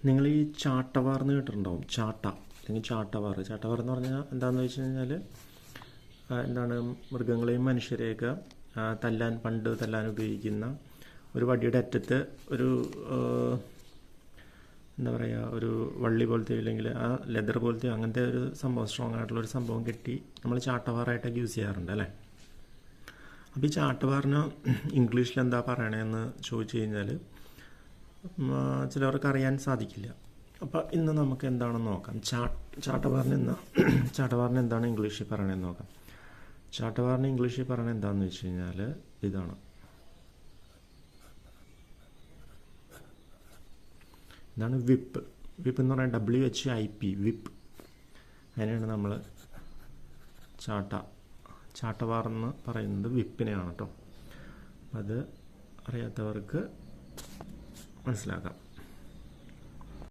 നിങ്ങൾ ഈ ചാട്ടവാർന്ന് കേട്ടിട്ടുണ്ടാവും. ചാട്ട അല്ലെങ്കിൽ ചാട്ടവാർ. ചാട്ടവാർ എന്ന് പറഞ്ഞാൽ എന്താണെന്ന് വെച്ച് കഴിഞ്ഞാൽ എന്താണ്, മൃഗങ്ങളെയും മനുഷ്യരെയൊക്കെ പണ്ട് തല്ലാൻ ഉപയോഗിക്കുന്ന ഒരു വടിയുടെ അറ്റത്ത് ഒരു എന്താ പറയുക, ഒരു വള്ളി പോലത്തെ അല്ലെങ്കിൽ ആ ലെതർ പോലത്തെ അങ്ങനത്തെ ഒരു സംഭവം, സ്ട്രോങ് ആയിട്ടുള്ളൊരു സംഭവം കെട്ടി നമ്മൾ ചാട്ടവാറായിട്ടൊക്കെ യൂസ് ചെയ്യാറുണ്ട് അല്ലേ. അപ്പോൾ ഈ ചാട്ടവാറിന് ഇംഗ്ലീഷിൽ എന്താ പറയണതെന്ന് ചോദിച്ചു കഴിഞ്ഞാൽ ചിലവർക്ക് അറിയാൻ സാധിക്കില്ല. അപ്പോൾ ഇന്ന് നമുക്ക് എന്താണെന്ന് നോക്കാം. ചാട്ടവാറിന് എന്താണ് ഇംഗ്ലീഷിൽ പറയണതെന്ന് നോക്കാം. ചാട്ടവാറിന് ഇംഗ്ലീഷിൽ പറയണത് എന്താണെന്ന് വെച്ച് കഴിഞ്ഞാൽ ഇതാണ്. ഇതാണ് വിപ്പ്. വിപ്പ് എന്ന് പറഞ്ഞാൽ WHIP, വിപ്പ്. അതിനാണ് നമ്മൾ ചാട്ടവാറെന്ന് പറയുന്നത് വിപ്പിനെയാണ് കേട്ടോ. അത് അറിയാത്തവർക്ക് മനസ്സിലാക്കാം.